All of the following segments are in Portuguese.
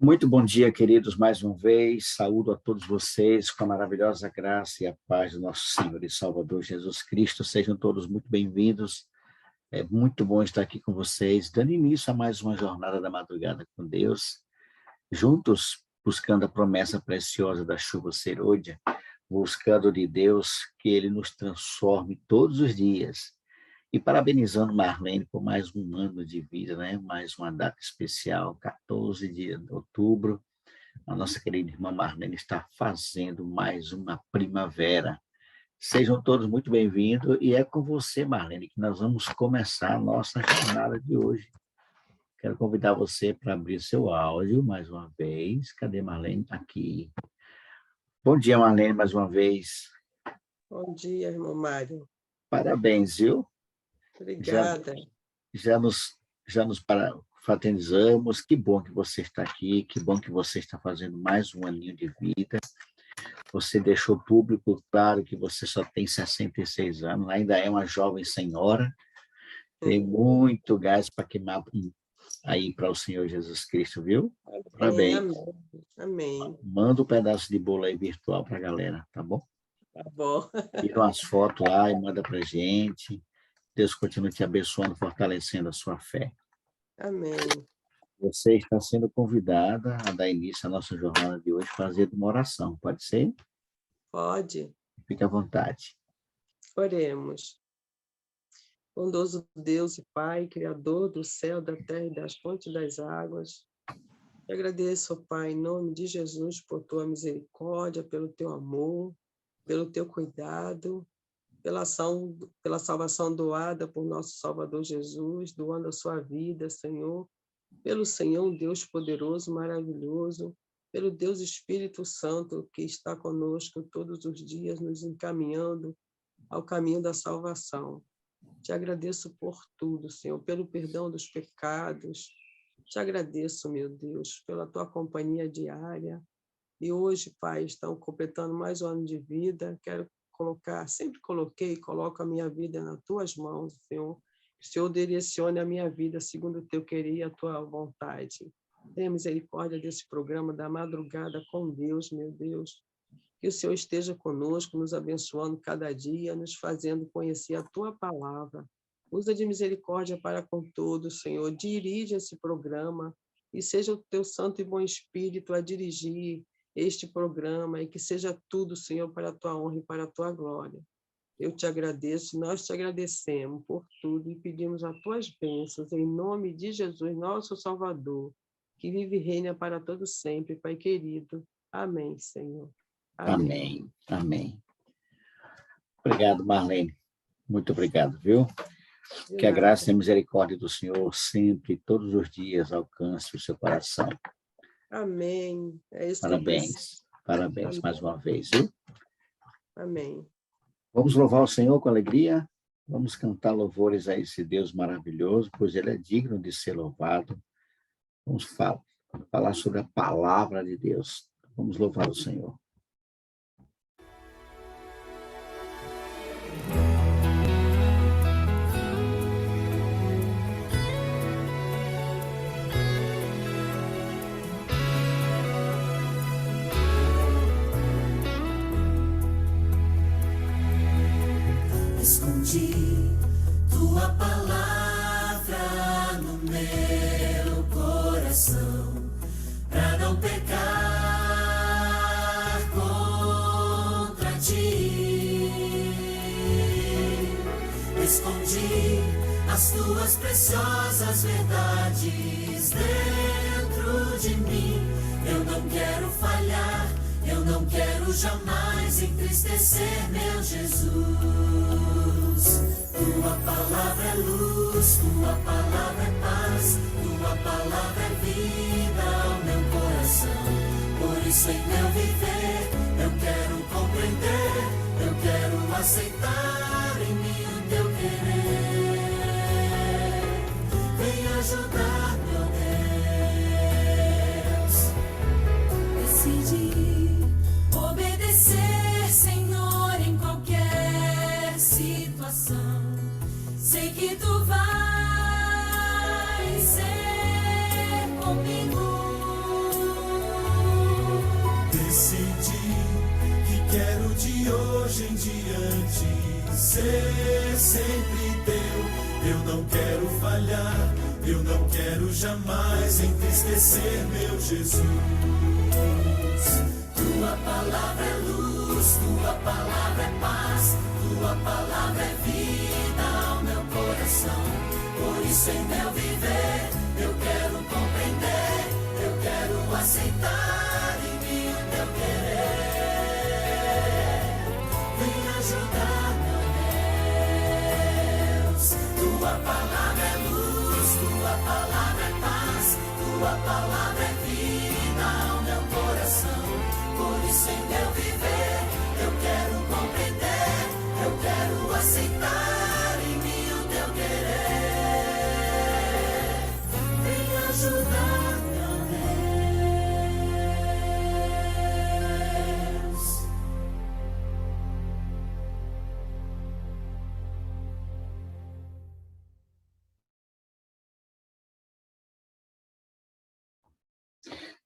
Muito bom dia, queridos, mais uma vez. Saúdo a todos vocês com a maravilhosa graça e a paz do nosso Senhor e Salvador Jesus Cristo. Sejam todos muito bem-vindos. É muito bom estar aqui com vocês, dando início a mais uma jornada da madrugada com Deus, juntos buscando a promessa preciosa da chuva serôdia, buscando de Deus que Ele nos transforme todos os dias. E parabenizando Marlene por mais um ano de vida, né? Mais uma data especial, 14 de outubro. A nossa querida irmã Marlene está fazendo mais uma primavera. Sejam todos muito bem-vindos e é com você, Marlene, que nós vamos começar a nossa jornada de hoje. Quero convidar você para abrir seu áudio mais uma vez. Cadê Marlene? Aqui. Bom dia, Marlene, mais uma vez. Bom dia, irmão Mário. Parabéns, viu? Obrigada. Já nos fraternizamos. Que bom que você está aqui, que bom que você está fazendo mais um aninho de vida. Você deixou público claro que você só tem 66 anos, ainda é uma jovem senhora, tem muito gás para queimar aí para o Senhor Jesus Cristo, viu? Parabéns. Amém. Manda um pedaço de bolo aí virtual para a galera, tá bom? Tá bom. Tira umas fotos lá e manda para a gente. Deus continue te abençoando, fortalecendo a sua fé. Amém. Você está sendo convidada a dar início à nossa jornada de hoje, fazendo uma oração. Pode ser? Pode. Fique à vontade. Oremos. Bondoso Deus e Pai, Criador do céu, da terra e das fontes das águas, te agradeço, Pai, em nome de Jesus, por tua misericórdia, pelo teu amor, pelo teu cuidado, pela salvação doada por nosso Salvador Jesus, doando a sua vida, Senhor, pelo Senhor, Deus poderoso, maravilhoso, pelo Deus Espírito Santo que está conosco todos os dias, nos encaminhando ao caminho da salvação. Te agradeço por tudo, Senhor, pelo perdão dos pecados. Te agradeço, meu Deus, pela tua companhia diária. E hoje, Pai, estão completando mais um ano de vida. Quero sempre coloquei e coloco a minha vida nas tuas mãos, Senhor. Que o Senhor direcione a minha vida segundo o teu querer e a tua vontade. Tenha misericórdia desse programa da madrugada com Deus, meu Deus. Que o Senhor esteja conosco, nos abençoando cada dia, nos fazendo conhecer a tua palavra. Usa de misericórdia para com todos, Senhor. Dirige esse programa e seja o teu santo e bom Espírito a dirigir este programa e que seja tudo, Senhor, para a tua honra e para a tua glória. Eu te agradeço, nós te agradecemos por tudo e pedimos as tuas bênçãos em nome de Jesus, nosso Salvador, que vive e reina para todo sempre, Pai querido. Amém, Senhor. Amém. Amém. Obrigado, Marlene. Muito obrigado, viu? Que a graça e a misericórdia do Senhor sempre, todos os dias, alcance o seu coração. Amém. É isso. Parabéns. Parabéns. Amém. Mais uma vez, viu? Amém. Vamos louvar o Senhor com alegria. Vamos cantar louvores a esse Deus maravilhoso, pois Ele é digno de ser louvado. Vamos falar sobre a palavra de Deus. Vamos louvar o Senhor. Escondi tua palavra no meu coração, para não pecar contra ti. Escondi as tuas preciosas verdades dentro de mim. Eu não quero falhar, eu não quero jamais entristecer meu Jesus. Tua palavra é luz, tua palavra é paz, tua palavra é vida ao meu coração. Por isso em meu viver eu quero compreender, eu quero aceitar em mim o teu querer. Vem ajudar, meu Deus. Decidi obedecer, Senhor, em qualquer situação. Sei que tu vais ser comigo. hoje em diante ser sempre teu. Eu não quero falhar, eu não quero jamais entristecer meu Jesus. Tua palavra é luz, tua palavra é paz, tua palavra é vida ao meu coração. Por isso em meu viver eu quero compreender, eu quero aceitar em mim o teu querer. Vem ajudar, meu Deus. Tua palavra é luz, tua palavra é paz, tua palavra é vida ao meu coração. Por isso em meu viver eu quero compreender, eu quero aceitar em mim o teu querer. Vem ajudar, meu Deus.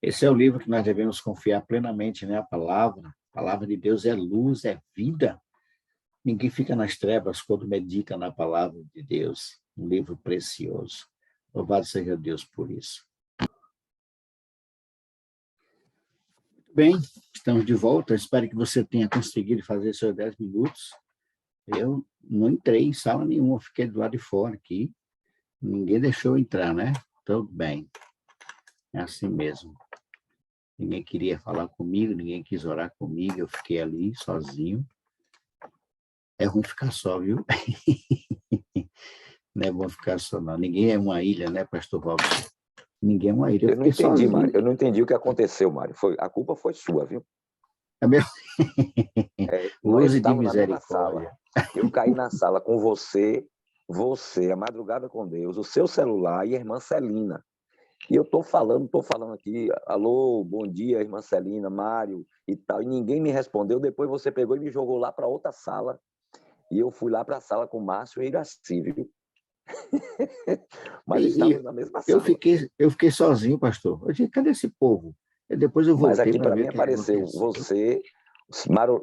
Esse é o livro que nós devemos confiar plenamente, né? A palavra de Deus é luz, é vida. Ninguém fica nas trevas quando medita na palavra de Deus. Um livro precioso. Louvado seja Deus por isso. Muito bem, estamos de volta. Espero que você tenha conseguido fazer seus 10 minutos. Eu não entrei em sala nenhuma, fiquei do lado de fora aqui. Ninguém deixou eu entrar, né? Tudo bem. É assim mesmo. Ninguém queria falar comigo, ninguém quis orar comigo, eu fiquei ali sozinho. É ruim ficar só, viu? Não é bom ficar só, não. Ninguém é uma ilha, né, pastor Robson? Ninguém é uma ilha. Eu não entendi, Mário. Eu não entendi o que aconteceu, Mário. A culpa foi sua, viu? É meu... Nós Use de estávamos na mesma misericórdia. sala. Eu caí na sala com você, a Madrugada com Deus, o seu celular e a irmã Celina. E eu estou falando aqui, alô, bom dia, irmã Celina, Mário e tal, e ninguém me respondeu. Depois você pegou e me jogou lá para outra sala, e eu fui lá para a sala com o Márcio e Iraci, viu? Mas estávamos na mesma sala. Eu fiquei sozinho, pastor. Eu disse, cadê esse povo? E depois eu voltei. Mas aqui para mim apareceu você,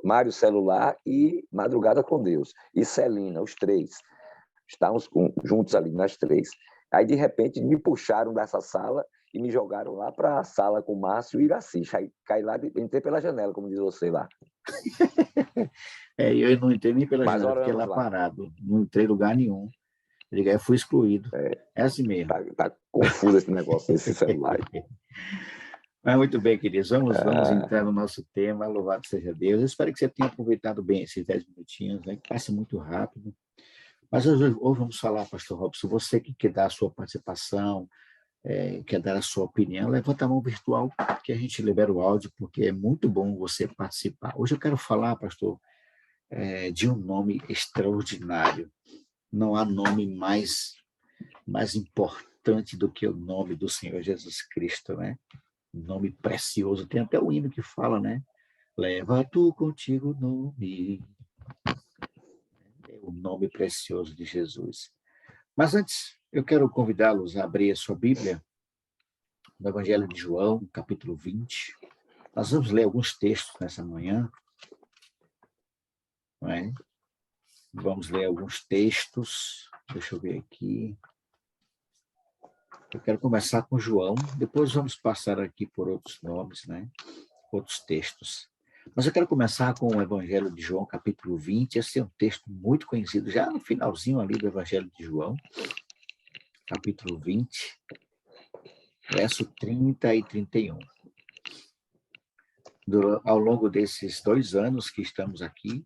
Mário Celular e Madrugada com Deus, e Celina, os três. Estávamos juntos ali, nós três. Aí, de repente, me puxaram dessa sala e me jogaram lá para a sala com o Márcio e Iraci. Caí lá, entrei pela janela, como diz você lá. Eu não entrei nem pela janela, fiquei lá parado. Não entrei em lugar nenhum. Eu fui excluído. É assim mesmo. Tá confuso esse negócio, esse celular. Mas muito bem, queridos. Vamos entrar no nosso tema. Louvado seja Deus. Eu espero que você tenha aproveitado bem esses 10 minutinhos, né? Que passe muito rápido. Mas hoje vamos falar, pastor Robson, você que quer dar a sua participação, quer dar a sua opinião, levanta a mão virtual que a gente libera o áudio, porque é muito bom você participar. Hoje eu quero falar, pastor, de um nome extraordinário. Não há nome mais importante do que o nome do Senhor Jesus Cristo, né? Um nome precioso. Tem até o hino que fala, né? Leva tu contigo o nome... o nome precioso de Jesus. Mas antes, eu quero convidá-los a abrir a sua Bíblia no Evangelho de João, capítulo 20. Nós vamos ler alguns textos nessa manhã. Não é? Vamos ler alguns textos. Deixa eu ver aqui. Eu quero começar com João, depois vamos passar aqui por outros nomes, né? Outros textos. Mas eu quero começar com o Evangelho de João, capítulo 20. Esse é um texto muito conhecido, já no finalzinho ali do Evangelho de João, capítulo 20, verso 30 e 31. Ao longo desses 2 anos que estamos aqui,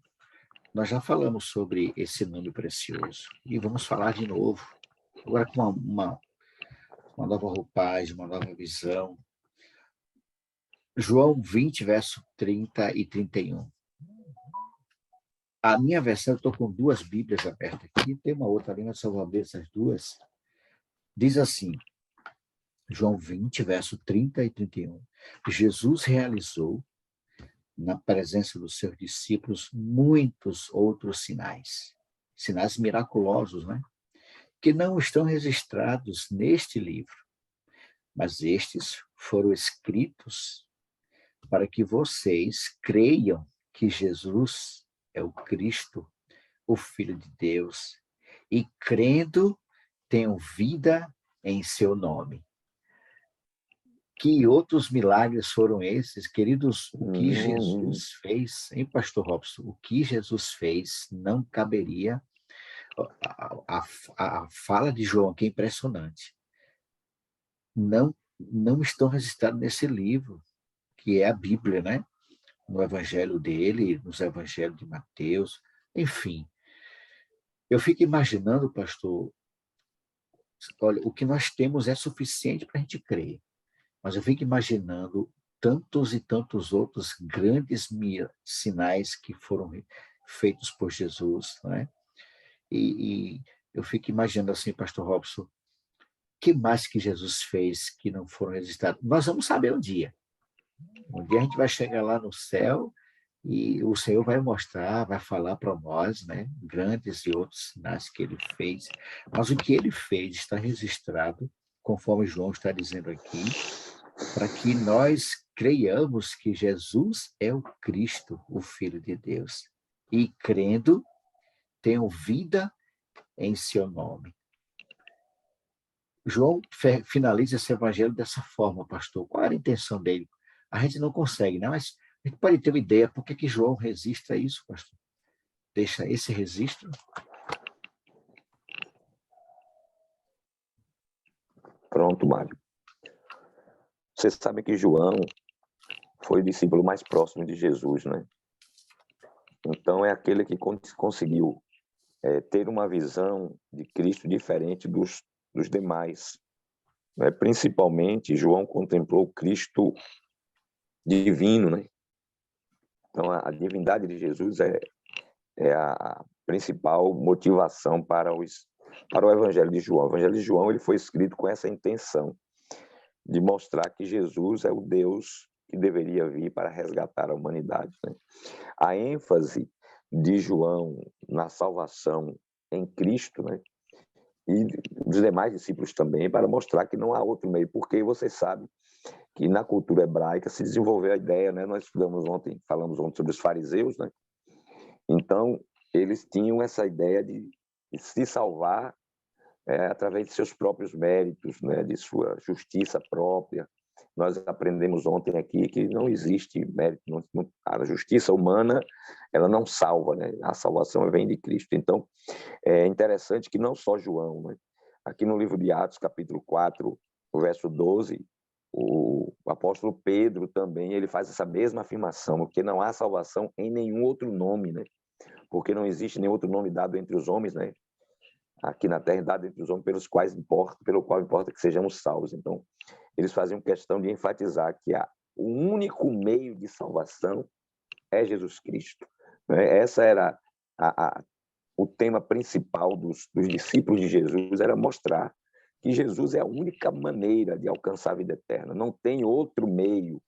nós já falamos sobre esse nome precioso. E vamos falar de novo, agora com uma nova roupagem, uma nova visão. João 20, verso 30 e 31. A minha versão, eu estou com 2 Bíblias abertas aqui, tem uma outra ali, mas só vou abrir essas 2. Diz assim, João 20, verso 30 e 31. Jesus realizou, na presença dos seus discípulos, muitos outros sinais miraculosos, né? Que não estão registrados neste livro, mas estes foram escritos para que vocês creiam que Jesus é o Cristo, o Filho de Deus, e crendo tenho vida em seu nome. Que outros milagres foram esses, queridos? O que Jesus fez, hein, pastor Robson? O que Jesus fez não caberia. A fala de João, que é impressionante, não estão registrados nesse livro, que é a Bíblia, né? No evangelho dele, nos evangelhos de Mateus, enfim. Eu fico imaginando, pastor, olha, o que nós temos é suficiente para a gente crer, mas eu fico imaginando tantos e tantos outros grandes sinais que foram feitos por Jesus, né? E eu fico imaginando assim, pastor Robson, o que mais que Jesus fez que não foram registrados? Nós vamos saber um dia. Um dia a gente vai chegar lá no céu e o Senhor vai mostrar, vai falar para nós, né, grandes e outros sinais que ele fez. Mas o que ele fez está registrado, conforme João está dizendo aqui, para que nós creiamos que Jesus é o Cristo, o Filho de Deus. E crendo, tenham vida em seu nome. João finaliza esse evangelho dessa forma, pastor. Qual era a intenção dele? A gente não consegue, né? Mas a gente pode ter uma ideia. Por que João registra isso, pastor? Deixa esse registro. Pronto, Mário. Você sabe que João foi o discípulo mais próximo de Jesus, né? Então, é aquele que conseguiu ter uma visão de Cristo diferente dos demais. Né? Principalmente, João contemplou Cristo divino, né? Então, a divindade de Jesus é a principal motivação para o Evangelho de João. O Evangelho de João ele foi escrito com essa intenção de mostrar que Jesus é o Deus que deveria vir para resgatar a humanidade. Né? A ênfase de João na salvação em Cristo, né? E dos demais discípulos também, para mostrar que não há outro meio, porque você sabe que na cultura hebraica se desenvolveu a ideia, né? Nós falamos ontem sobre os fariseus, né? Então, eles tinham essa ideia de se salvar através de seus próprios méritos, né? De sua justiça própria. Nós aprendemos ontem aqui que não existe mérito, a justiça humana ela não salva, né? A salvação vem de Cristo. Então, é interessante que não só João, né? Aqui no livro de Atos, capítulo 4, o verso 12, o apóstolo Pedro também ele faz essa mesma afirmação, porque não há salvação em nenhum outro nome, né? Porque não existe nenhum outro nome dado entre os homens, né? Aqui na terra, dado entre os homens pelo qual importa que sejamos salvos. Então, eles faziam questão de enfatizar que o único meio de salvação é Jesus Cristo. Né? Essa era o tema principal dos discípulos de Jesus, era mostrar que Jesus é a única maneira de alcançar a vida eterna. Não tem outro meio.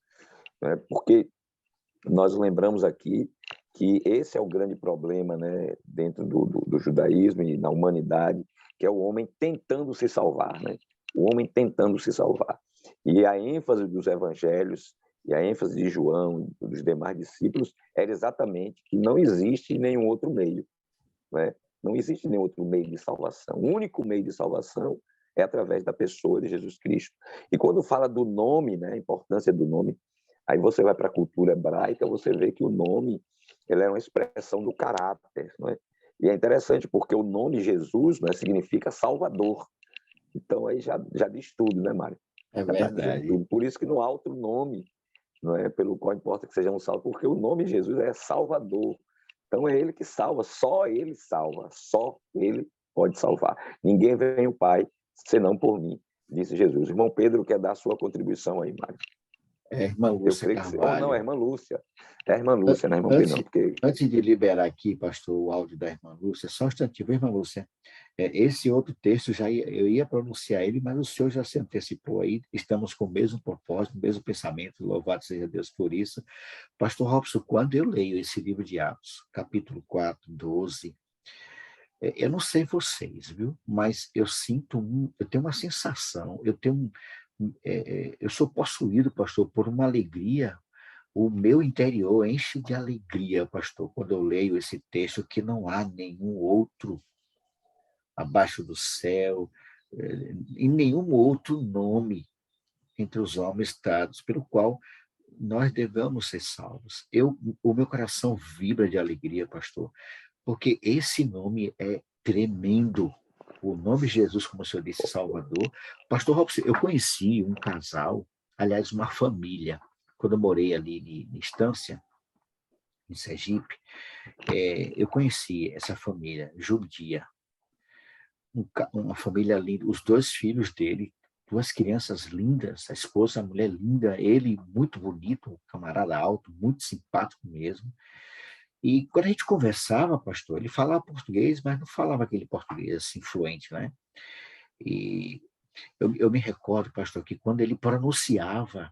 Né? Porque nós lembramos aqui que esse é o grande problema, né, dentro do judaísmo e na humanidade, que é o homem tentando se salvar, né? O homem tentando se salvar. E a ênfase dos evangelhos e a ênfase de João e dos demais discípulos era exatamente que não existe nenhum outro meio, né? Não existe nenhum outro meio de salvação. O único meio de salvação é através da pessoa de Jesus Cristo. E quando fala do nome, né, a importância do nome, aí você vai para a cultura hebraica, você vê que o nome ele é uma expressão do caráter, não é? E é interessante porque o nome Jesus, né, significa Salvador. Então aí já diz tudo, né, Mário? É verdade. Por isso que não há outro nome, não é, pelo qual importa que sejamos salvos, porque o nome de Jesus é Salvador. Então é ele que salva, só ele salva, só ele pode salvar. Ninguém vem ao Pai senão por mim, disse Jesus. Irmão Pedro quer dar a sua contribuição aí, Mário. É a irmã Lúcia Carvalho. Não, é a irmã Lúcia. É a irmã Lúcia, né, irmão Pedro? Não, porque... Antes de liberar aqui, pastor, o áudio da irmã Lúcia, só um instantinho, irmã Lúcia. Esse outro texto, eu ia pronunciar ele, mas o senhor já se antecipou aí. Estamos com o mesmo propósito, o mesmo pensamento. Louvado seja Deus por isso. Pastor Robson, quando eu leio esse livro de Atos, capítulo 4, 12, eu não sei vocês, viu? Mas eu tenho uma sensação, eu sou possuído, pastor, por uma alegria o meu interior enche de alegria, pastor, quando eu leio esse texto, que não há nenhum outro abaixo do céu, e nenhum outro nome entre os homens dados, pelo qual nós devemos ser salvos. O meu coração vibra de alegria, pastor, porque esse nome é tremendo. O nome de Jesus, como o senhor disse, Salvador. Pastor Robson, eu conheci um casal, aliás, uma família, quando eu morei ali em Estância, em Sergipe, eu conheci essa família judia, uma família linda, os 2 filhos dele, 2 crianças lindas, a esposa, a mulher linda, ele muito bonito, um camarada alto, muito simpático mesmo. E quando a gente conversava, pastor, ele falava português, mas não falava aquele português assim fluente, né? E eu me recordo, pastor, que quando ele pronunciava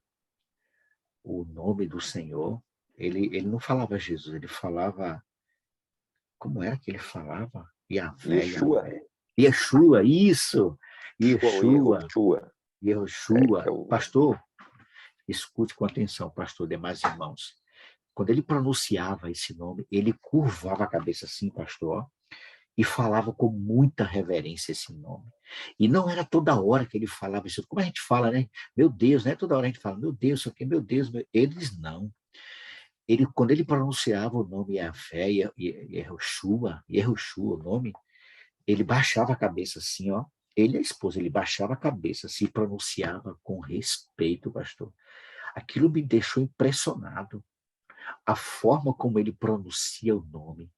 o nome do Senhor, ele não falava Jesus, ele falava, como era que ele falava? Yahvé, Yeshua. Yahvé. Yeshua, isso! Yeshua, Yeshua. Yeshua. É o... Pastor, escute com atenção, pastor, demais irmãos. Quando ele pronunciava esse nome, ele curvava a cabeça assim, pastor, e falava com muita reverência esse nome. E não era toda hora que ele falava isso, como a gente fala, né? Meu Deus, né? Toda hora a gente fala, meu Deus, isso aqui, meu Deus. Eles não. Quando ele pronunciava o nome Yahvé, Yehoshua, o nome, ele baixava a cabeça assim, ó. Ele e a esposa, ele baixava a cabeça, se pronunciava com respeito, pastor. Aquilo me deixou impressionado. A forma como ele pronuncia o nome.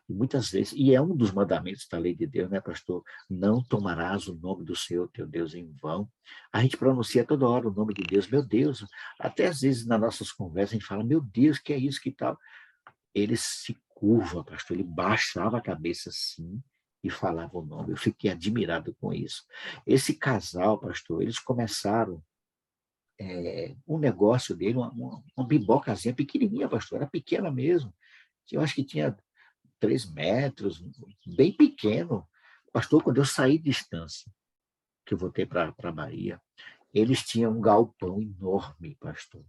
E muitas vezes, e é um dos mandamentos da lei de Deus, né, pastor? Não tomarás o nome do Senhor teu Deus em vão. A gente pronuncia toda hora o nome de Deus, meu Deus. Até às vezes nas nossas conversas a gente fala, meu Deus, que é isso, que tal? Ele se curva, pastor, ele baixava a cabeça assim e falava o nome. Eu fiquei admirado com isso. Esse casal, pastor, eles começaram um negócio dele, uma bibocazinha pequenininha, pastor, era pequena mesmo. Eu acho que tinha 3 metros, bem pequeno. Pastor, quando eu saí de Estância, que eu voltei para a Bahia, eles tinham um galpão enorme, pastor.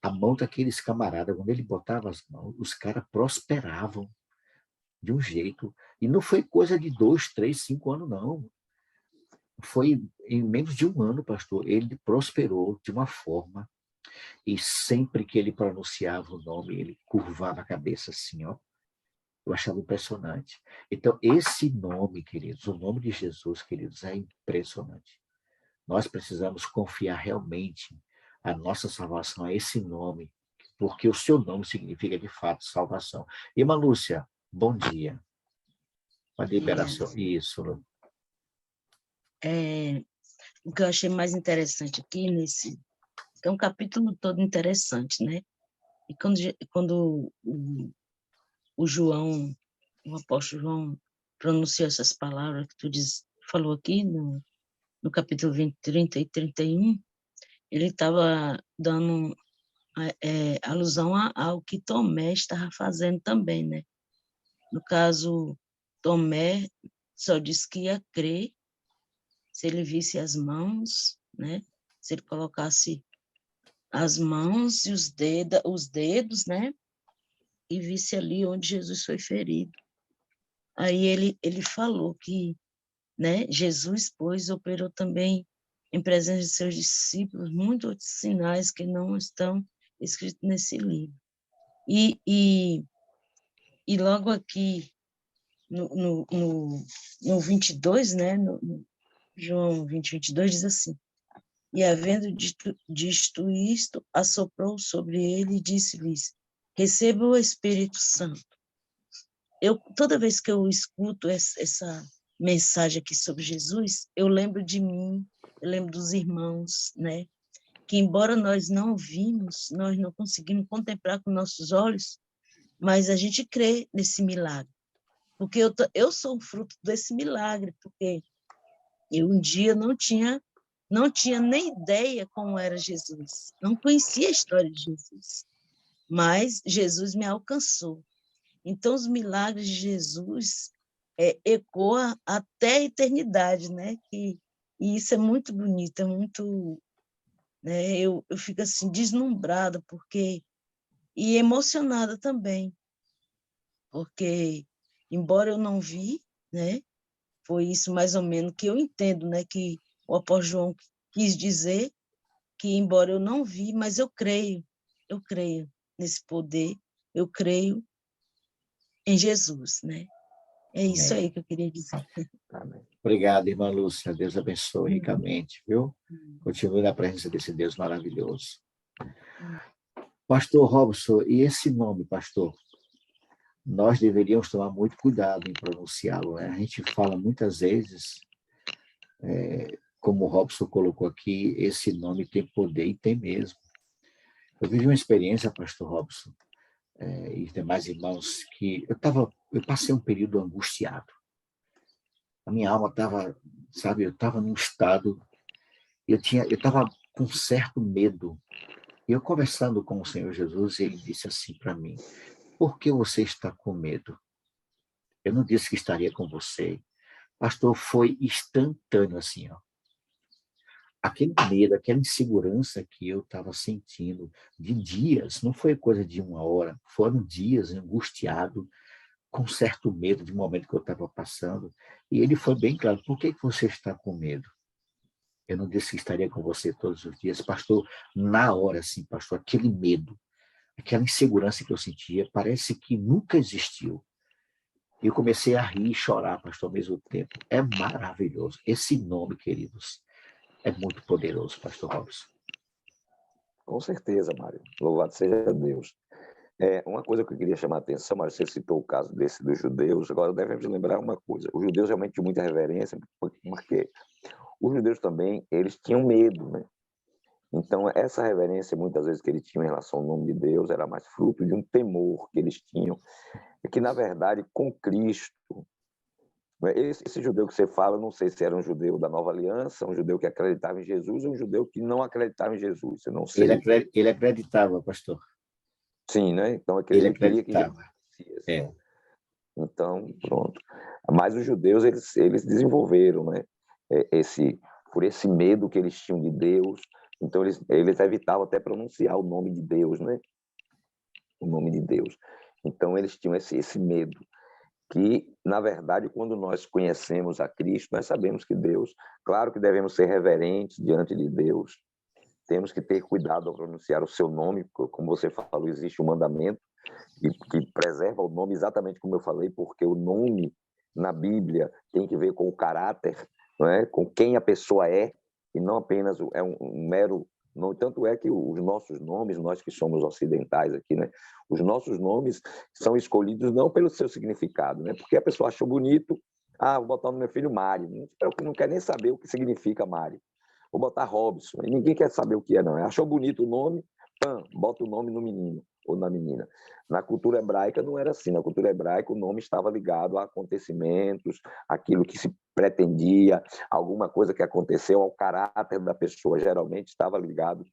A mão daqueles camaradas, quando ele botava as mãos, os caras prosperavam de um jeito. E não foi coisa de 2, 3, 5 anos, não. Foi em menos de um ano, pastor, ele prosperou de uma forma, e sempre que ele pronunciava o nome, ele curvava a cabeça assim, ó. Eu achava impressionante. Então, esse nome, queridos, o nome de Jesus, queridos, é impressionante. Nós precisamos confiar realmente a nossa salvação a esse nome, porque o seu nome significa, de fato, salvação. Irmã Lúcia, bom dia. Uma liberação. Isso. O que eu achei mais interessante aqui é um capítulo todo interessante, né? E quando o João, o apóstolo João, pronunciou essas palavras que tu falou aqui no capítulo 20, 30 e 31, ele estava dando alusão ao que Tomé estava fazendo também, né? No caso, Tomé só disse que ia crer se ele visse as mãos, né? Se ele colocasse as mãos e os dedos, né? E visse ali onde Jesus foi ferido. Aí ele falou que, né, Jesus, pois, operou também em presença de seus discípulos muitos outros sinais que não estão escritos nesse livro. E logo aqui no 22, né, no João 20, 22, diz assim: e havendo dito isto, assoprou sobre ele e disse-lhes: receba o Espírito Santo. Toda vez que eu escuto essa mensagem aqui sobre Jesus, eu lembro de mim, eu lembro dos irmãos, né? Que embora nós não vimos, nós não conseguimos contemplar com nossos olhos, mas a gente crê nesse milagre. Porque eu sou o fruto desse milagre, porque eu um dia não tinha nem ideia como era Jesus, não conhecia a história de Jesus, mas Jesus me alcançou. Então, os milagres de Jesus ecoam até a eternidade, né? E isso é muito bonito, é muito... Né? Eu fico assim, deslumbrada, porque e emocionada também, porque, embora eu não vi, né, foi isso mais ou menos que eu entendo, né, que o apóstolo João quis dizer, que embora eu não vi, mas eu creio nesse poder, eu creio em Jesus, né? É isso Amém. aí que eu queria dizer. Amém. Obrigado, irmã Lúcia. Deus abençoe ricamente, viu? Continue na presença desse Deus maravilhoso. Pastor Robson, e esse nome, pastor? Nós deveríamos tomar muito cuidado em pronunciá-lo, né? A gente fala muitas vezes, como o Robson colocou aqui, esse nome tem poder e tem mesmo. Eu vivi uma experiência, pastor Robson, e demais irmãos, que eu passei um período angustiado. A minha alma estava, sabe, eu estava num estado, eu estava com certo medo. E eu conversando com o Senhor Jesus, ele disse assim para mim: por que você está com medo? Eu não disse que estaria com você. Pastor, foi instantâneo assim, ó. Aquele medo, aquela insegurança que eu estava sentindo de dias, não foi coisa de uma hora, foram dias angustiado, com certo medo de um momento que eu estava passando. E ele foi bem claro: por que você está com medo? Eu não disse que estaria com você todos os dias. Pastor, na hora, assim, pastor, aquele medo, aquela insegurança que eu sentia, parece que nunca existiu. E eu comecei a rir e chorar, pastor, ao mesmo tempo. É maravilhoso. Esse nome, queridos, é muito poderoso, pastor Robson. Com certeza, Mário. Louvado seja Deus. Uma coisa que eu queria chamar a atenção, Mário, você citou o caso dos judeus, agora devemos lembrar uma coisa. Os judeus realmente tinham muita reverência, porque os judeus também, eles tinham medo, né? Então, essa reverência, muitas vezes, que eles tinham em relação ao nome de Deus, era mais fruto de um temor que eles tinham, e que, na verdade, com Cristo, esse judeu que você fala, não sei se era um judeu da Nova Aliança, um judeu que acreditava em Jesus, ou um judeu que não acreditava em Jesus, eu não sei. Ele acreditava, pastor. Sim, né? Então, Ele ele queria que acreditava. Jesus... Então, pronto. Mas os judeus, eles desenvolveram, né? Por esse medo que eles tinham de Deus, então eles evitavam até pronunciar o nome de Deus, né? O nome de Deus. Então, eles tinham esse medo, que, na verdade, quando nós conhecemos a Cristo, nós sabemos que Deus, claro que devemos ser reverentes diante de Deus, temos que ter cuidado ao pronunciar o seu nome, como você falou, existe um mandamento que preserva o nome, exatamente como eu falei, porque o nome na Bíblia tem que ver com o caráter, não é? Com quem a pessoa é, e não apenas é um mero nome. Tanto é que os nossos nomes, nós que somos ocidentais aqui, né? Os nossos nomes são escolhidos não pelo seu significado, né? Porque a pessoa achou bonito, vou botar no meu filho Mário, não quer nem saber o que significa Mário. Vou botar Robson, e ninguém quer saber o que é, não. Achou bonito o nome, bota o nome no menino ou na menina. Na cultura hebraica não era assim. Na cultura hebraica o nome estava ligado a acontecimentos, aquilo que se pretendia, alguma coisa que aconteceu, ao caráter da pessoa. Geralmente estava ligado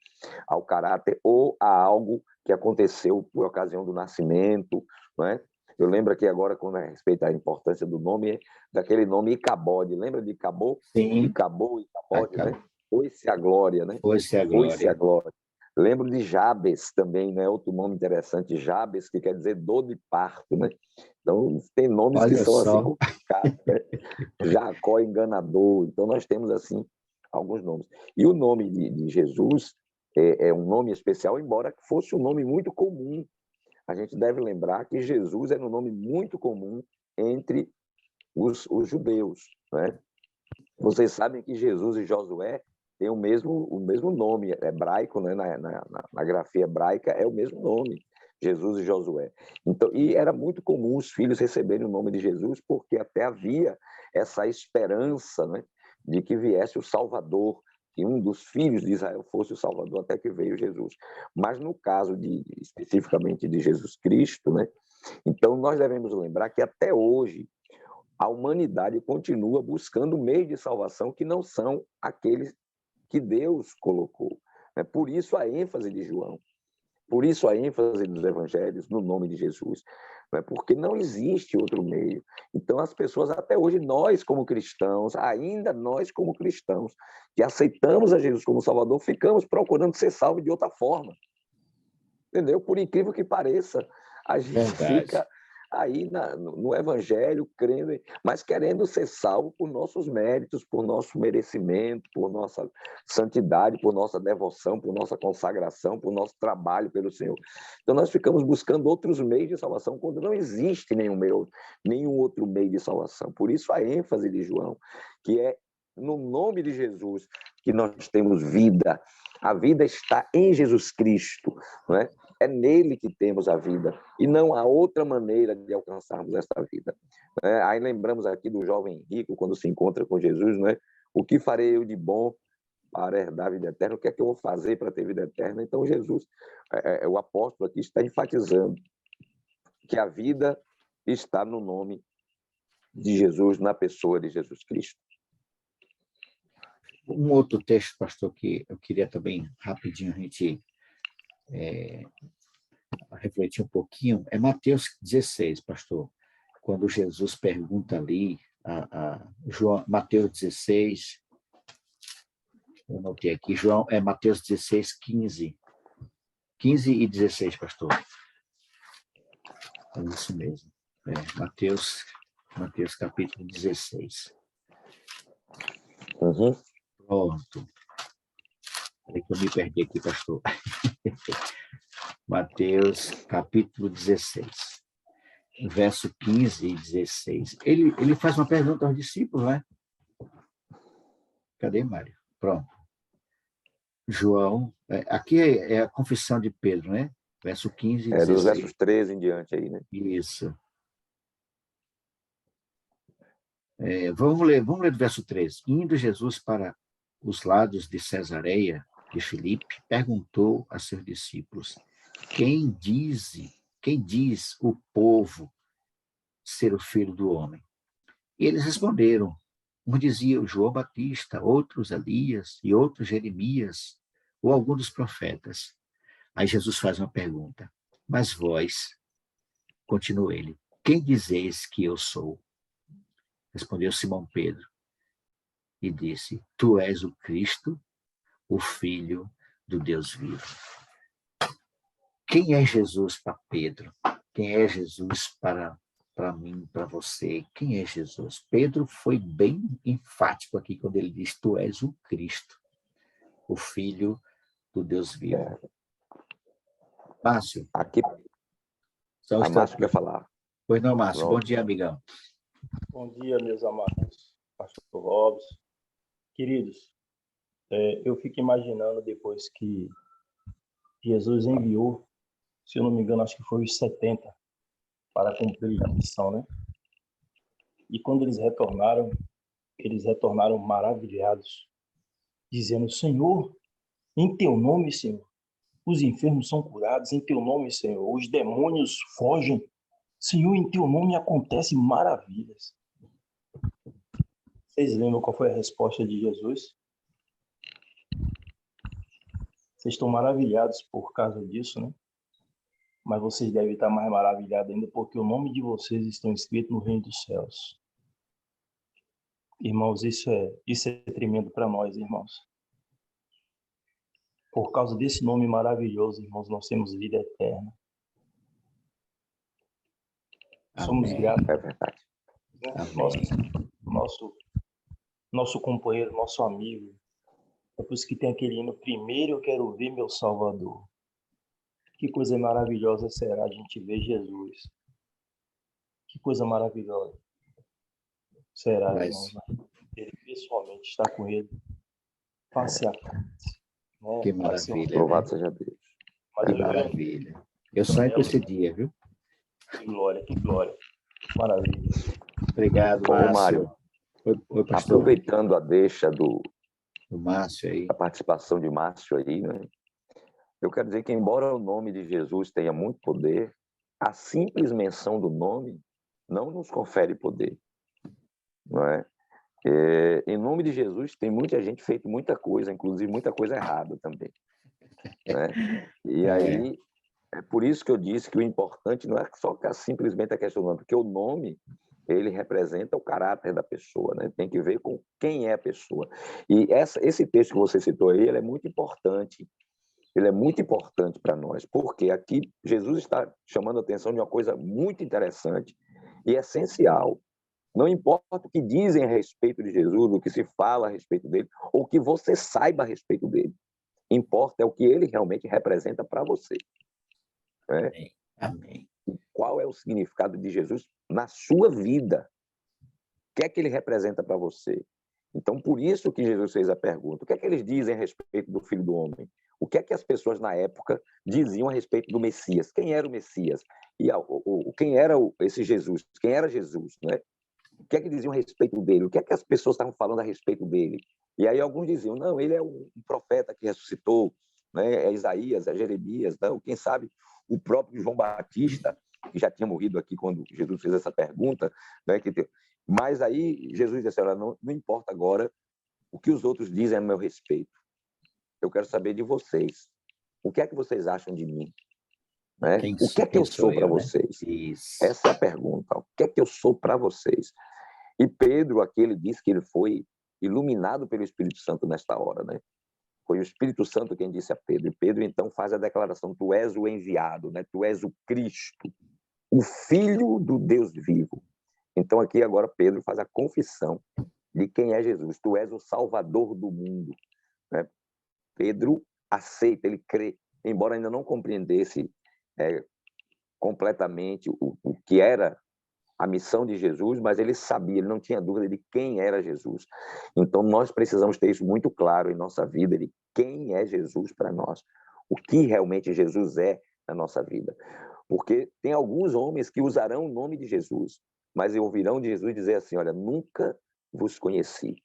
ao caráter ou a algo que aconteceu por ocasião do nascimento, não é? Eu lembro aqui agora, quando a respeito à importância do nome, daquele nome Icabode. Lembra de Icabô? Sim. Icabode, né? Foi-se a glória, né? Foi-se a glória. Foi-se a glória. Lembro de Jabes também, né? Outro nome interessante, Jabes, que quer dizer dor de parto, né? Então, tem nomes que são assim complicados, né? Jacó enganador. Então, nós temos, assim, alguns nomes. E o nome de Jesus é um nome especial, embora fosse um nome muito comum. A gente deve lembrar que Jesus era um nome muito comum entre os judeus, né? Vocês sabem que Jesus e Josué têm o mesmo nome hebraico, né? Na grafia hebraica é o mesmo nome, Jesus e Josué. Então, e era muito comum os filhos receberem o nome de Jesus, porque até havia essa esperança, né, de que viesse o Salvador, que um dos filhos de Israel fosse o Salvador, até que veio Jesus. Mas no caso especificamente de Jesus Cristo, né, então nós devemos lembrar que até hoje a humanidade continua buscando meios de salvação que não são aqueles que Deus colocou. Por isso a ênfase de João, por isso a ênfase dos evangelhos no nome de Jesus, porque não existe outro meio. Então as pessoas, até hoje, nós como cristãos, ainda nós como cristãos, que aceitamos a Jesus como Salvador, ficamos procurando ser salvos de outra forma. entendeu? Por incrível que pareça, a gente Verdade. fica aí no evangelho, crendo, mas querendo ser salvo por nossos méritos, por nosso merecimento, por nossa santidade, por nossa devoção, por nossa consagração, por nosso trabalho pelo Senhor. Então nós ficamos buscando outros meios de salvação quando não existe nenhum outro meio de salvação. Por isso a ênfase de João, que é no nome de Jesus que nós temos vida. A vida está em Jesus Cristo, não é? É nele que temos a vida, e não há outra maneira de alcançarmos essa vida. Aí lembramos aqui do jovem rico, quando se encontra com Jesus, não é? O que farei eu de bom para herdar a vida eterna? O que é que eu vou fazer para ter vida eterna? Então, Jesus, o apóstolo aqui está enfatizando que a vida está no nome de Jesus, na pessoa de Jesus Cristo. Um outro texto, pastor, que eu queria também, rapidinho, a gente refletir um pouquinho, é Mateus 16, pastor. Quando Jesus pergunta ali, Mateus 16, eu anotei aqui, Mateus 16, 15 e 16, pastor. É isso mesmo. Mateus capítulo 16. Uhum. Pronto. Peraí que eu me perdi aqui, pastor. Mateus, capítulo 16, verso 15 e 16. Ele faz uma pergunta aos discípulos, né? Cadê, Mário? Pronto. João, aqui é a confissão de Pedro, né? Verso 15 e 16. Dos versos 13 em diante aí, né? Isso. Vamos ler do verso 13. Indo Jesus para os lados de Cesareia de Filipe, perguntou a seus discípulos: Quem diz o povo ser o filho do homem? E eles responderam. Uns diziam João Batista, outros Elias e outros Jeremias ou algum dos profetas. Aí Jesus faz uma pergunta. Mas vós, continua ele, quem dizeis que eu sou? Respondeu Simão Pedro e disse: Tu és o Cristo, o Filho do Deus vivo. Quem é Jesus para Pedro? Quem é Jesus para mim, para você? Quem é Jesus? Pedro foi bem enfático aqui quando ele diz: Tu és o Cristo, o Filho do Deus vivo. Márcio. Aqui, a Márcio quer falar. Pois não, Márcio. Pronto. Bom dia, amigão. Bom dia, meus amados. Pastor Robson. Queridos, eu fico imaginando depois que Jesus enviou, se eu não me engano, acho que foi os 70 para cumprir a missão, né? E quando eles retornaram maravilhados, dizendo: Senhor, em teu nome, Senhor, os enfermos são curados, em teu nome, Senhor, os demônios fogem, Senhor, em teu nome acontecem maravilhas. Vocês lembram qual foi a resposta de Jesus? Vocês estão maravilhados por causa disso, né? Mas vocês devem estar mais maravilhados ainda porque o nome de vocês estão escrito no reino dos céus. Irmãos, isso é tremendo para nós, irmãos. Por causa desse nome maravilhoso, irmãos, nós temos vida eterna. Somos Amém. gratos. É verdade. Nosso companheiro, nosso amigo. É por isso que tem aquele hino: primeiro eu quero ver meu Salvador. Que coisa maravilhosa será a gente ver Jesus. Que coisa maravilhosa será, irmãos, ele pessoalmente está com ele, face a face. Né? Que maravilha. Louvado Né? seja Deus. Que maravilha. Eu sonho com esse dia, viu? Que glória, que glória. Maravilha. Obrigado, Bom, Márcio. Mário, Oi, pastor. aproveitando a deixa do Márcio aí, a participação de Márcio aí, né? Eu quero dizer que, embora o nome de Jesus tenha muito poder, a simples menção do nome não nos confere poder, não é? Em nome de Jesus tem muita gente feito muita coisa, inclusive muita coisa errada também, né? E aí é por isso que eu disse que o importante não é só simplesmente a questão do nome, porque o nome ele representa o caráter da pessoa, né? Tem que ver com quem é a pessoa. E esse texto que você citou aí, ele é muito importante, ele é muito importante para nós, porque aqui Jesus está chamando a atenção de uma coisa muito interessante e essencial. Não importa o que dizem a respeito de Jesus, o que se fala a respeito dele, ou o que você saiba a respeito dele. Importa é o que ele realmente representa para você. Né? Amém. Amém. Qual é o significado de Jesus na sua vida? O que é que ele representa para você? Então, por isso que Jesus fez a pergunta. O que é que eles dizem a respeito do Filho do Homem? O que é que as pessoas na época diziam a respeito do Messias? Quem era o Messias? E quem era esse Jesus? Quem era Jesus? Né? O que é que diziam a respeito dele? O que é que as pessoas estavam falando a respeito dele? E aí alguns diziam, não, ele é um profeta que ressuscitou, né? É Isaías, é Jeremias, não, quem sabe o próprio João Batista, que já tinha morrido aqui quando Jesus fez essa pergunta, né? Mas aí Jesus disse, olha, não importa agora o que os outros dizem a meu respeito. Eu quero saber de vocês. O que é que vocês acham de mim? Né? O que é que eu sou para vocês? Isso. Essa é a pergunta. O que é que eu sou para vocês? E Pedro, aqui, ele disse que ele foi iluminado pelo Espírito Santo nesta hora, né? Foi o Espírito Santo quem disse a Pedro. E Pedro, então, faz a declaração, tu és o enviado, né? Tu és o Cristo, o Filho do Deus vivo. Então, aqui, agora, Pedro faz a confissão de quem é Jesus. Tu és o Salvador do mundo. Né? Pedro aceita, ele crê, embora ainda não compreendesse completamente o que era a missão de Jesus, mas ele sabia, ele não tinha dúvida de quem era Jesus. Então, nós precisamos ter isso muito claro em nossa vida, de quem é Jesus para nós, o que realmente Jesus é na nossa vida. Porque tem alguns homens que usarão o nome de Jesus, mas ouvirão de Jesus dizer assim, olha, nunca vos conheci.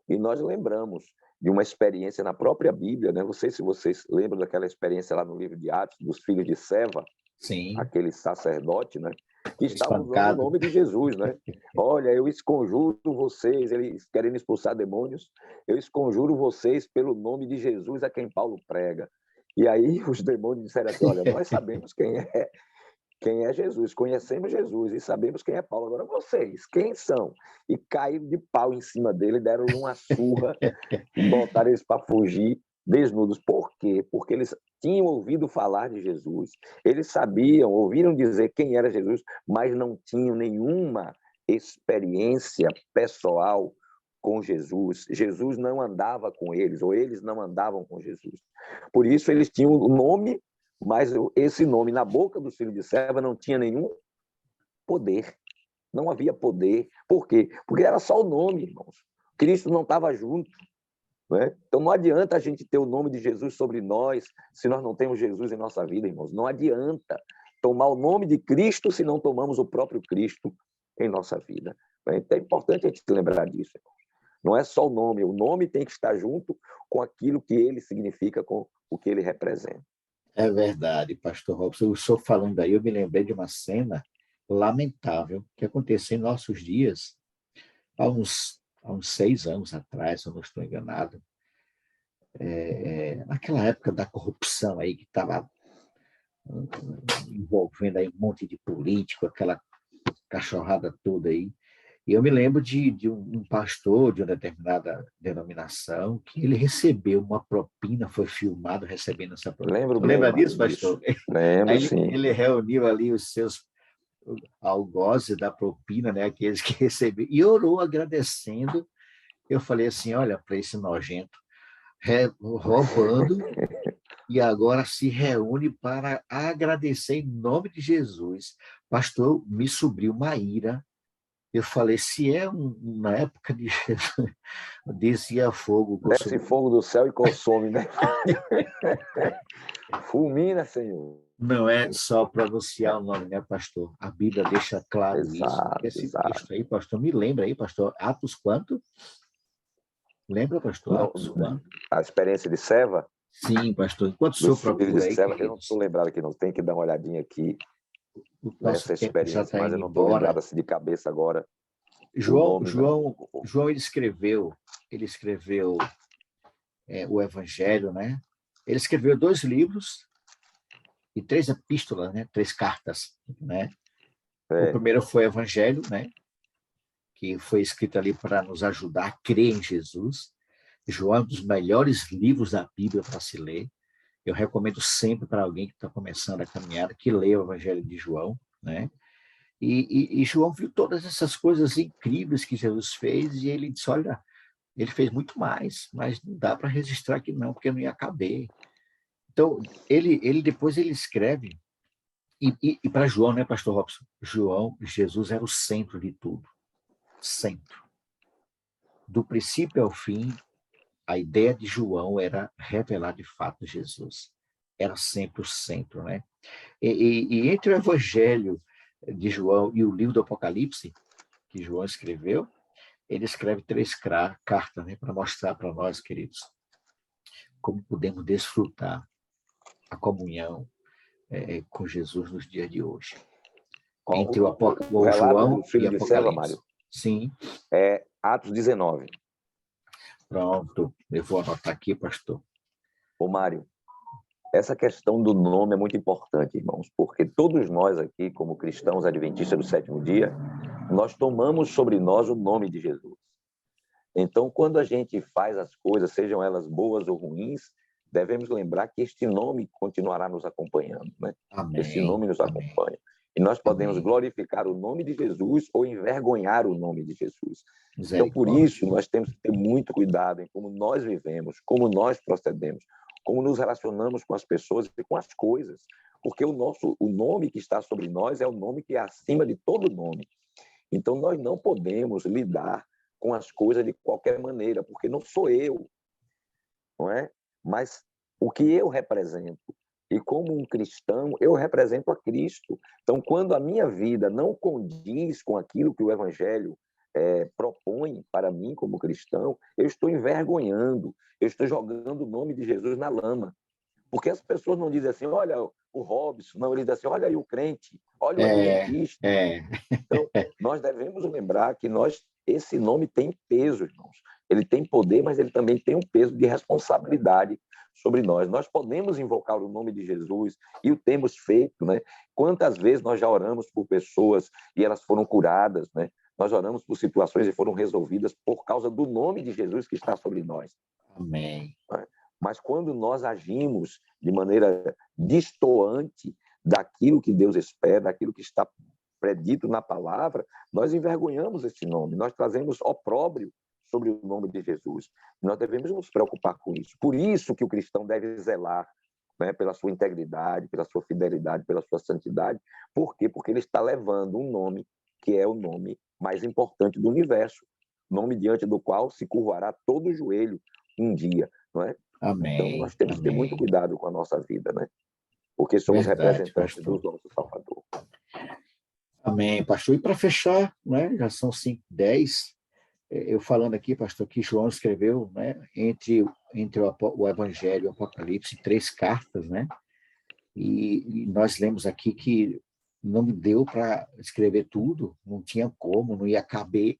E nós lembramos de uma experiência na própria Bíblia, né? Não sei se vocês lembram daquela experiência lá no livro de Atos, dos filhos de Seva, Sim. Aquele sacerdote, né? Que estavam usando o nome de Jesus, né? Olha, eu esconjuro vocês, eles querendo expulsar demônios, eu esconjuro vocês pelo nome de Jesus a quem Paulo prega. E aí os demônios disseram assim, olha, nós sabemos quem é Jesus, conhecemos Jesus e sabemos quem é Paulo. Agora vocês, quem são? E caíram de pau em cima dele, deram-lhe uma surra e botaram eles para fugir desnudos. Por quê? Porque eles tinham ouvido falar de Jesus, eles sabiam, ouviram dizer quem era Jesus, mas não tinham nenhuma experiência pessoal com Jesus. Jesus não andava com eles, ou eles não andavam com Jesus. Por isso eles tinham o nome, mas esse nome na boca do filho de Seva não tinha nenhum poder. Não havia poder. Por quê? Porque era só o nome, irmãos. Cristo não estava junto. Né? Então não adianta a gente ter o nome de Jesus sobre nós se nós não temos Jesus em nossa vida, irmãos. Não adianta tomar o nome de Cristo se não tomamos o próprio Cristo em nossa vida. Então é importante a gente lembrar disso, irmãos. Não é só o nome tem que estar junto com aquilo que ele significa, com o que ele representa. É verdade, pastor Robson. Eu estou falando aí, eu me lembrei de uma cena lamentável que aconteceu em nossos dias, há uns 6 anos atrás, se eu não estou enganado. Naquela época da corrupção aí que estava envolvendo aí um monte de político, aquela cachorrada toda aí. E eu me lembro de um pastor de uma determinada denominação que ele recebeu uma propina, foi filmado recebendo essa propina. Lembra disso, pastor? Lembro, sim. Ele reuniu ali os seus algozes da propina, né, aqueles que receberam, e orou agradecendo. Eu falei assim, olha para esse nojento, roubando, e agora se reúne para agradecer em nome de Jesus. Pastor, me subiu uma ira. Eu falei, se é na época de Jesus, descia fogo. Desce fogo do céu e consome, né? Fulmina, Senhor. Não é só pronunciar o nome, né, pastor? A Bíblia deixa claro exato, isso. Esse exato. texto aí, pastor, me lembra aí, pastor, Atos quanto? Lembra, pastor? Não, Atos quanto? A experiência de Seva? Sim, pastor. Enquanto o senhor procura aí, Seva, eu não estou lembrado aqui, não. Tem que dar uma olhadinha aqui nessa experiência, tá mas eu não estou lembrado assim de cabeça agora. João ele escreveu o Evangelho, né? Ele escreveu 2 livros e 3 epístolas, né? 3 cartas, né? O primeiro foi o Evangelho, né? Que foi escrito ali para nos ajudar a crer em Jesus. João é um dos melhores livros da Bíblia para se ler. Eu recomendo sempre para alguém que está começando a caminhada que leia o Evangelho de João, né? E João viu todas essas coisas incríveis que Jesus fez e ele disse, olha, ele fez muito mais, mas não dá para registrar aqui não, porque não ia caber. Então, depois ele escreve, e para João, né, pastor Robson? Jesus era o centro de tudo. Centro. Do princípio ao fim, a ideia de João era revelar de fato Jesus. Era sempre o centro, né? E entre o Evangelho de João e o livro do Apocalipse, que João escreveu, ele escreve 3 cartas, né, para mostrar para nós, queridos, como podemos desfrutar a comunhão com Jesus nos dias de hoje. Entre o relato João do filho e de Seva, Apocalipse. Mário, Sim. é Atos 19. Pronto, eu vou anotar aqui, pastor. Ô, Mário, essa questão do nome é muito importante, irmãos, porque todos nós aqui, como cristãos adventistas do 7º dia, nós tomamos sobre nós o nome de Jesus. Então, quando a gente faz as coisas, sejam elas boas ou ruins, devemos lembrar que este nome continuará nos acompanhando, né? Amém. Esse nome nos acompanha. E nós podemos glorificar o nome de Jesus ou envergonhar o nome de Jesus. Então, por isso, nós temos que ter muito cuidado em como nós vivemos, como nós procedemos, como nos relacionamos com as pessoas e com as coisas. Porque o nome que está sobre nós é o nome que é acima de todo nome. Então, nós não podemos lidar com as coisas de qualquer maneira, porque não sou eu, não é? Mas o que eu represento. E como um cristão, eu represento a Cristo. Então, quando a minha vida não condiz com aquilo que o Evangelho propõe para mim como cristão, eu estou envergonhando, eu estou jogando o nome de Jesus na lama. Porque as pessoas não dizem assim, olha o Robson, não, eles dizem assim, olha aí o crente, olha o adventista. Então, nós devemos lembrar que esse nome tem peso, irmãos. Ele tem poder, mas ele também tem um peso de responsabilidade sobre nós. Nós podemos invocar o nome de Jesus e o temos feito, né? Quantas vezes nós já oramos por pessoas e elas foram curadas, né? Nós oramos por situações e foram resolvidas por causa do nome de Jesus que está sobre nós. Amém. Mas quando nós agimos de maneira destoante daquilo que Deus espera, daquilo que está predito na palavra, nós envergonhamos esse nome, nós trazemos opróbrio sobre o nome de Jesus. Nós devemos nos preocupar com isso. Por isso que o cristão deve zelar, né, pela sua integridade, pela sua fidelidade, pela sua santidade. Por quê? Porque ele está levando um nome que é o nome mais importante do universo, nome diante do qual se curvará todo o joelho um dia, não é? Amém. Então, nós temos que ter muito cuidado com a nossa vida, né? Porque somos representantes do nosso Salvador. Amém, pastor. E para fechar, né, já são 5:10, eu falando aqui, pastor, que João escreveu, né, entre o Evangelho e o Apocalipse, 3 cartas, né? E nós lemos aqui que não deu para escrever tudo, não tinha como, não ia caber.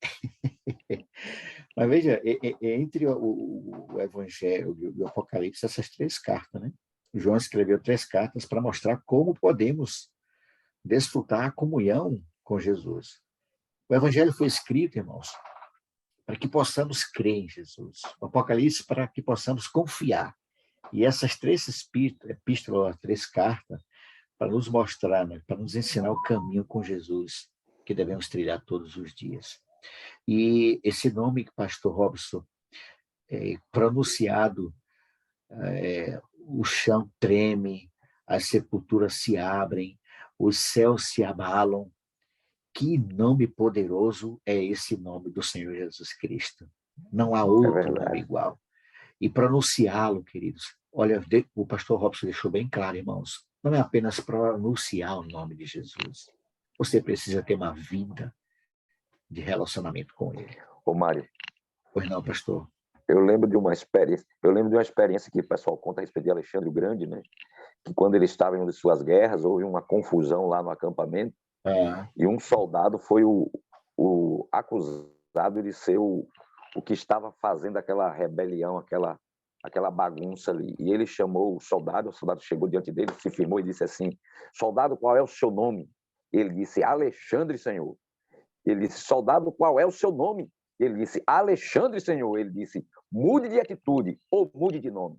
Mas veja, entre o Evangelho e o Apocalipse, essas 3 cartas, né? João escreveu 3 cartas para mostrar como podemos desfrutar a comunhão com Jesus. O Evangelho foi escrito, irmãos, para que possamos crer em Jesus. O Apocalipse para que possamos confiar. E essas 3 epístolas, 3 cartas, para nos mostrar, né, para nos ensinar o caminho com Jesus, que devemos trilhar todos os dias. E esse nome que pastor Robson pronunciado, o chão treme, as sepulturas se abrem, os céus se abalam. Que nome poderoso é esse nome do Senhor Jesus Cristo. Não há outro nome igual. E pronunciá-lo, queridos, olha, o pastor Robson deixou bem claro, irmãos, não é apenas pronunciar o nome de Jesus. Você precisa ter uma vida de relacionamento com ele. Ô, Mário. Pois não, pastor? Eu lembro de uma experiência que o pessoal conta a respeito de Alexandre o Grande, né? Que quando ele estava em uma de suas guerras, houve uma confusão lá no acampamento, e um soldado foi o acusado de ser o que estava fazendo aquela rebelião, aquela bagunça ali. E ele chamou o soldado chegou diante dele, se firmou e disse assim: soldado, qual é o seu nome? Ele disse: Alexandre, Senhor. Ele disse: soldado, qual é o seu nome? Ele disse: Alexandre, Senhor. Ele disse: mude de atitude ou mude de nome.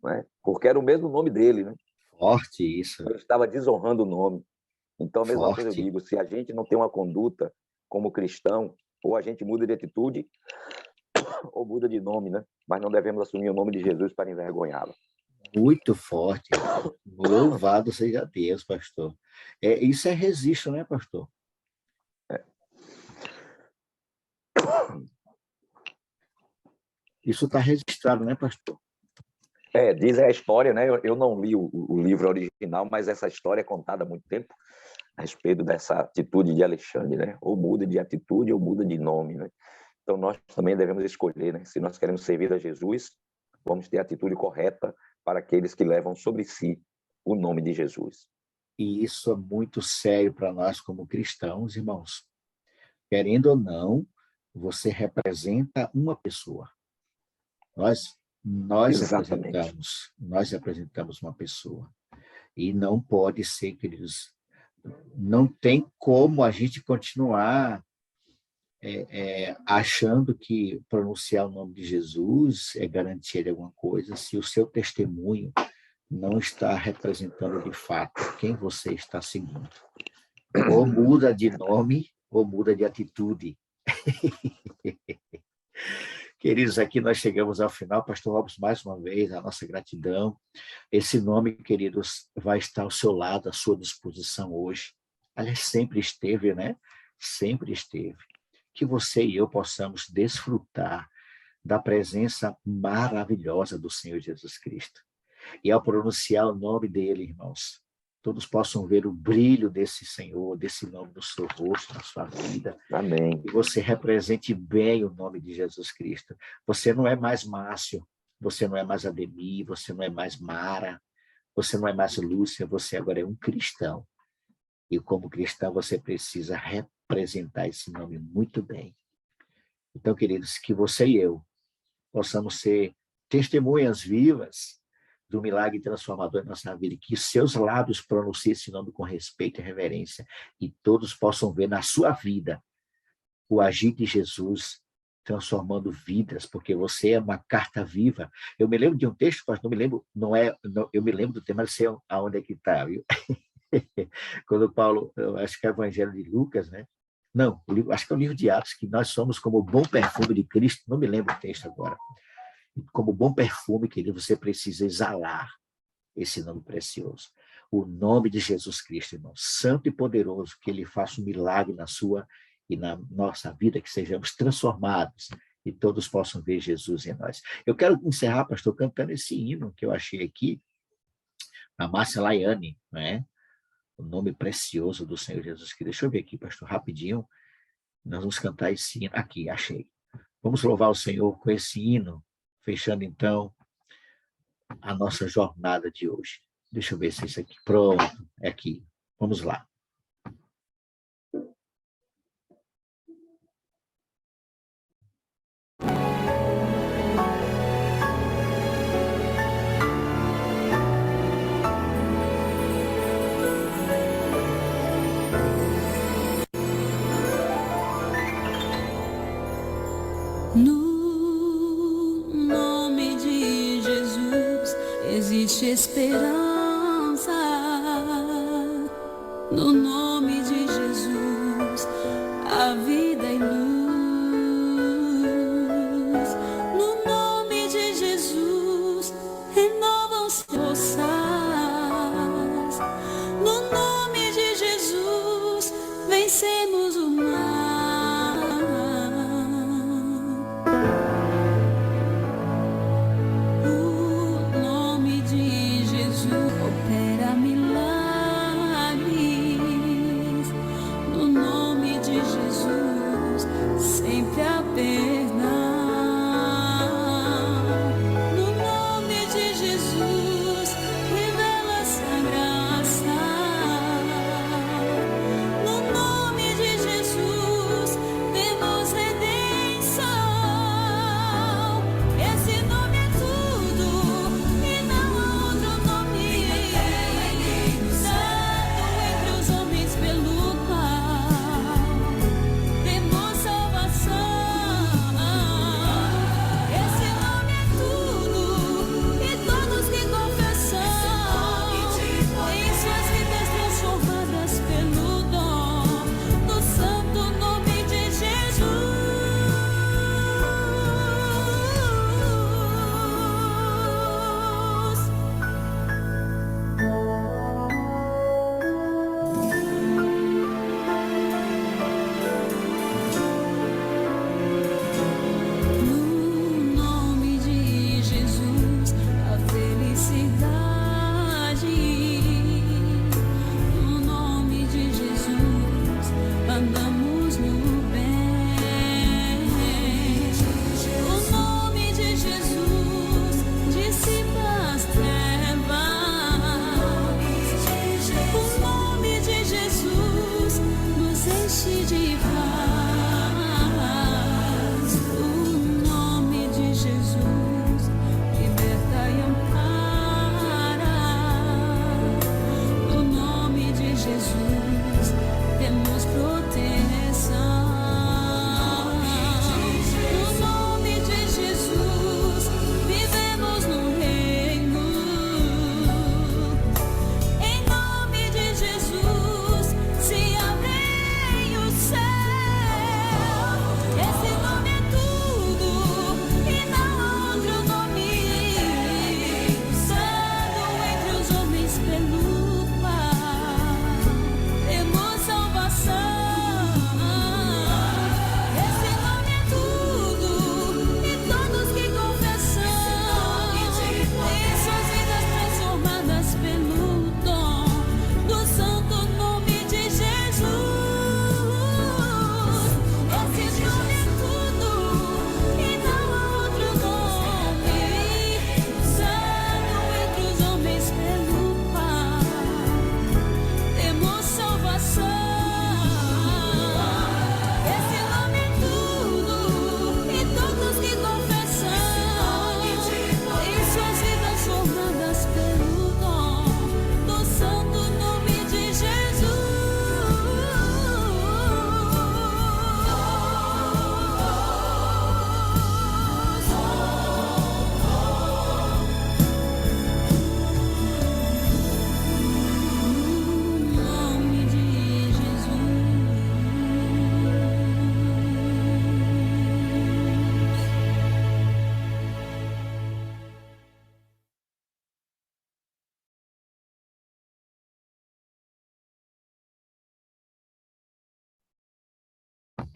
né? Porque era o mesmo nome dele, né? Forte isso. Eu estava desonrando o nome. Então, a mesma coisa eu Forte. digo, se a gente não tem uma conduta como cristão, ou a gente muda de atitude, ou muda de nome, né? Mas não devemos assumir o nome de Jesus para envergonhá-lo. Muito forte. Louvado seja Deus, pastor. Isso é registro, né, pastor? Isso está registrado, né, pastor? Diz a história, né? Eu não li o livro original, mas essa história é contada há muito tempo a respeito dessa atitude de Alexandre, né? Ou muda de atitude ou muda de nome, né? Então, nós também devemos escolher, né? Se nós queremos servir a Jesus, vamos ter a atitude correta para aqueles que levam sobre si o nome de Jesus. E isso é muito sério para nós como cristãos, irmãos. Querendo ou não, você representa uma pessoa. Nós representamos uma pessoa. E não pode ser, queridos, não tem como a gente continuar achando que pronunciar o nome de Jesus é garantia de alguma coisa, se o seu testemunho não está representando de fato quem você está seguindo. Ou muda de nome, ou muda de atitude. Queridos, aqui nós chegamos ao final. Pastor Robson, mais uma vez, a nossa gratidão. Esse nome, queridos, vai estar ao seu lado, à sua disposição hoje. Aliás, sempre esteve, né? Sempre esteve. Que você e eu possamos desfrutar da presença maravilhosa do Senhor Jesus Cristo. E ao pronunciar o nome dele, irmãos, todos possam ver o brilho desse Senhor, desse nome no seu rosto, na sua vida. Amém. E você represente bem o nome de Jesus Cristo. Você não é mais Márcio, você não é mais Ademir, você não é mais Mara, você não é mais Lúcia, você agora é um cristão. E como cristão você precisa representar esse nome muito bem. Então, queridos, que você e eu possamos ser testemunhas vivas do milagre transformador em nossa vida, que seus lábios pronunciem esse nome com respeito e reverência, e todos possam ver na sua vida o agir de Jesus transformando vidas, porque você é uma carta viva. Eu me lembro de um texto, mas não me lembro, eu me lembro do tema, não sei aonde é que está, viu? Quando Paulo, eu acho que é o Evangelho de Lucas, né? Não, acho que é o livro de Atos, que nós somos como o bom perfume de Cristo, não me lembro o texto agora. Como bom perfume, querido, você precisa exalar esse nome precioso. O nome de Jesus Cristo, irmão, santo e poderoso, que ele faça um milagre na sua e na nossa vida, que sejamos transformados e todos possam ver Jesus em nós. Eu quero encerrar, pastor, cantando esse hino que eu achei aqui, a Márcia Laiane, né? O nome precioso do Senhor Jesus Cristo. Deixa eu ver aqui, pastor, rapidinho. Nós vamos cantar esse hino. Aqui, achei. Vamos louvar o Senhor com esse hino, fechando, então, a nossa jornada de hoje. Deixa eu ver se isso aqui... Pronto, é aqui. Vamos lá. No nome de Jesus existe esperança. No nome de Jesus a vida e luz. No nome de Jesus renovam-se forças. No nome de Jesus vencemos o mal. Opera milagres no nome de Jesus, sempre a perdão. No nome de Jesus,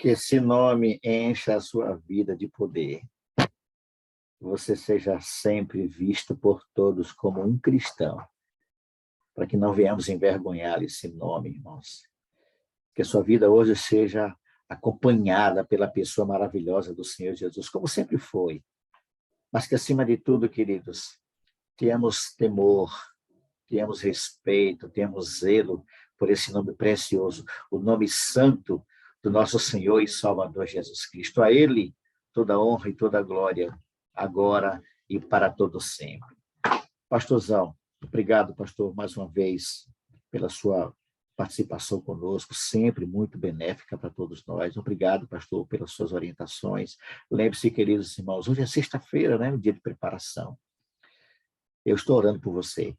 Que esse nome encha a sua vida de poder. Você seja sempre visto por todos como um cristão, para que não venhamos envergonhar esse nome, irmãos. Que a sua vida hoje seja acompanhada pela pessoa maravilhosa do Senhor Jesus, como sempre foi. Mas que, acima de tudo, queridos, tenhamos temor, tenhamos respeito, tenhamos zelo por esse nome precioso, o nome santo do nosso Senhor e Salvador Jesus Cristo. A Ele toda honra e toda glória, agora e para todo sempre. Pastorzão, obrigado, pastor, mais uma vez, pela sua participação conosco, sempre muito benéfica para todos nós. Obrigado, pastor, pelas suas orientações. Lembre-se, queridos irmãos, hoje é sexta-feira, né? Um dia de preparação. Eu estou orando por você.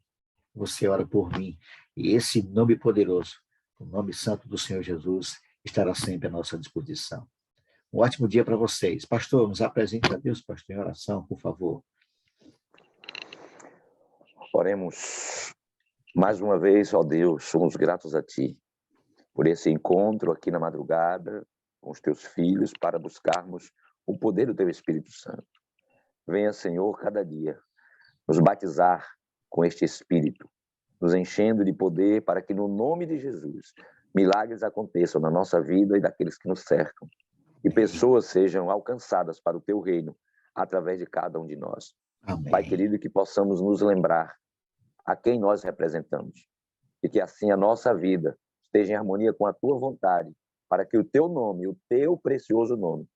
Você ora por mim. E esse nome poderoso, o nome santo do Senhor Jesus, estará sempre à nossa disposição. Um ótimo dia para vocês. Pastor, nos apresente a Deus, pastor, em oração, por favor. Oremos. Mais uma vez, ó Deus, somos gratos a Ti por esse encontro aqui na madrugada com os Teus filhos para buscarmos o poder do Teu Espírito Santo. Venha, Senhor, cada dia nos batizar com este Espírito, nos enchendo de poder para que, no nome de Jesus, milagres aconteçam na nossa vida e daqueles que nos cercam, e pessoas sejam alcançadas para o Teu reino através de cada um de nós. Amém. Pai querido, que possamos nos lembrar a quem nós representamos, e que assim a nossa vida esteja em harmonia com a Tua vontade, para que o Teu nome, o Teu precioso nome,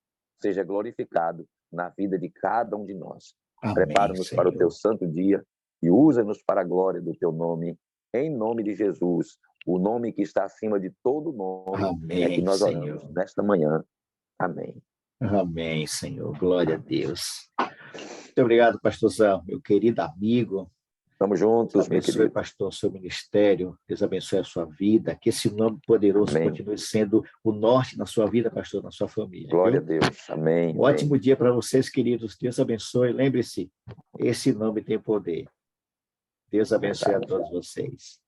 seja glorificado na vida de cada um de nós. Prepara-nos para o Teu santo dia e usa-nos para a glória do Teu nome, em nome de Jesus, o nome que está acima de todo nome. Amém, é que nós Senhor. oramos nesta manhã. Amém. Amém, Senhor. Glória a Deus. Muito obrigado, pastorzão, meu querido amigo. Estamos juntos, Deus meu abençoe, querido. pastor, seu ministério. Deus abençoe a sua vida. Que esse nome poderoso Amém. continue sendo o norte na sua vida, pastor, na sua família. Glória Viu? a Deus. Amém. Um ótimo dia para vocês, queridos. Deus abençoe. Lembre-se, esse nome tem poder. Deus abençoe a todos vocês.